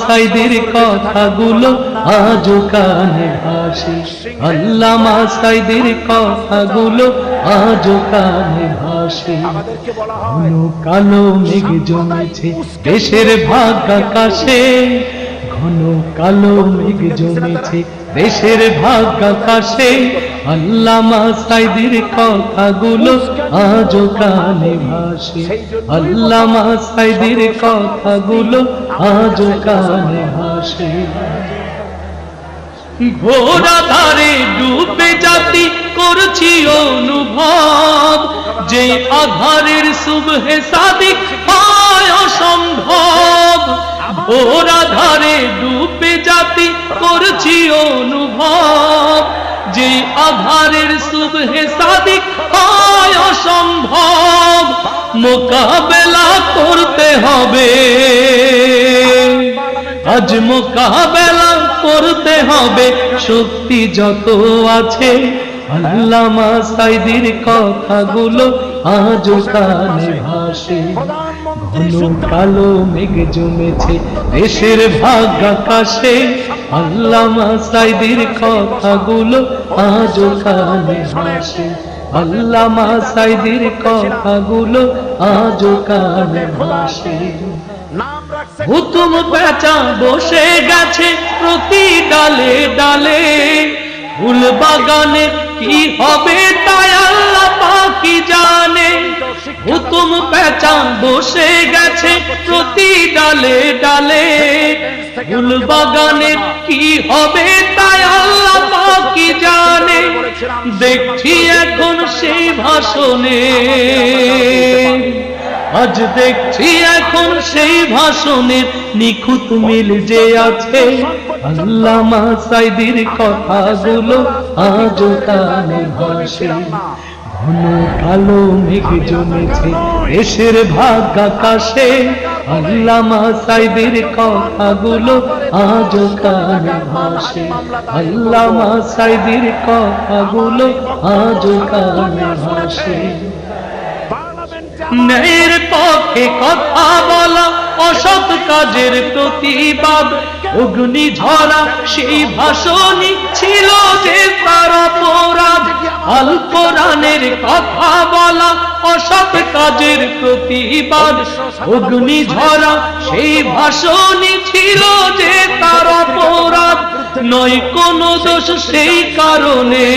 সাইদের কথাগুলো আজও কানে ভাসে, আল্লামা সাইদের কথাগুলো আজও কানে ভাসে। ঘন কালো মেঘ জমেছে দেশের ভাগ আকাশে, ঘন কালো মেঘ জমেছে দেশের ভাগ আকাশে, আল্লামা সাইদের কথাগুলো আজও কানে ভাসে, আল্লামা সাইদের কথাগুলো আজও কানে ভাসে। ঘোর আধারে ডুবে জাতি করছি অনুভব, যে আধারের সুবহে সাদিক হয় অসম্ভব। ঘোর আধারে ডুবে জাতি করছি অনুভব, যে আধারের সুবহে সাদিক হয় অসম্ভব। মোকাবেলা করতে হবে, আজ মোকাবেলা করতে হবে, শক্তি যত আছে। আল্লামা সাইদের কথাগুলো আজও কানে ভাসে। ঘন কালো মেঘ জমেছে দেশের ভাগ আকাশে, আল্লামা সাইদের কথাগুলো আজও কানে ভাসে, আল্লামা সাইদের কথাগুলো আজও কানে ভাসে। হুতুম পেঁচা বসে গেছে প্রতি ডালে ডালে, ফুল বাগানে কি হবে তাই আল্লাহ পাকি জানে। হুতুম পেঁচা বসে গেছে প্রতি ডালে ডালে, ফুল বাগানে কি হবে তাই আল্লাহ পাকি জানে। দেখছি এখন সেই ভাষণে, আজ দেখছি এখন সেই ভাষণের নিখুঁত মিল যে আছে। আল্লামা সাইদের কথাগুলো আজও কানে ভাসে। ঘন কালো মেঘ জমেছে দেশের ভাগ আকাশে, আল্লামা সাইদের কথাগুলো আজও কানে ভাসে, আল্লামা সাইদের কথাগুলো আজও কানে ভাসে। ন্যায়ের পক্ষে কথা বলা, অসৎ কাজের প্রতিবাদ, অগ্নিঝরা সেই ভাষণই ছিল যে তার অপরাধ। আল কোরআনের কথা বলা, অসৎ কাজের প্রতিবাদ, অগ্নিঝরা সেই ভাষণই ছিল যে তার অপরাধ। নয় কোনো দোষ সেই কারণে,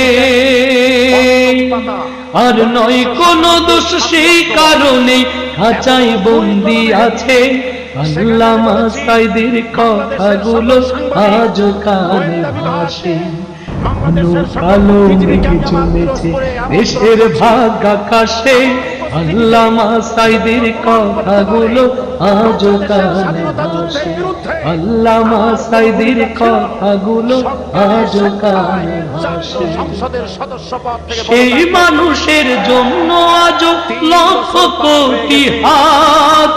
আর নয় কোনো দোষ সেই কারণে খাঁচায় বন্দি আছে। আল্লামা সাইদের কথাগুলো আজও কানে ভাসে। ঘন কালো মেঘ জমেছে দেশের ভাগ আকাশে, আল্লামা সাইদের কথাগুলো আজও কানে ভাসে, আল্লামা সাইদের কথাগুলো আজও কানে ভাসে। সেই মানুষের জন্য আজও লক্ষ কোটি হাত,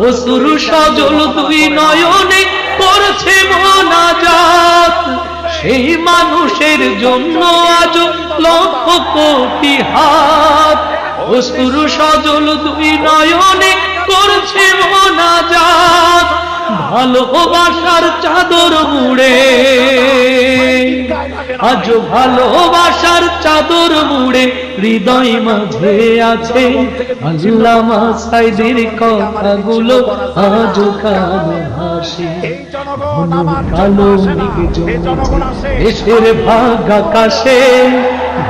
অশ্রু সজল দুই নয়নে করছে মোনাজাত। সেই মানুষের জন্য আজও লক্ষ কোটি হাত, অশ্রু সজল দুই নয়নে করছে মোনাজাত। ভালোবাসার চাদর মুড়ে, আজ ভালোবাসার চাদর মুড়ে হৃদয় মাঝে আছে। আল্লামা সাইদের কথাগুলো আজও কানে ভাসে। ঘন কালো মেঘ জমেছে দেশের ভাগ আকাশে,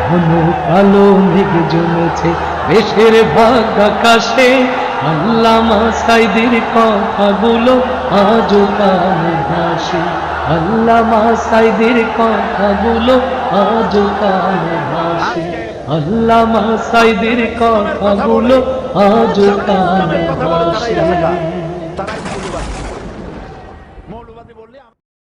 ঘন কালো মেঘ জমেছে দেশের ভাগ আকাশে, আল্লামা সাইদের কথাগুলো আজও কানে ভাসে, আল্লামা সাইদের কথাগুলো আজও কানে ভাসে, আল্লামা সাইদের কথাগুলো আজও কানে ভাসে।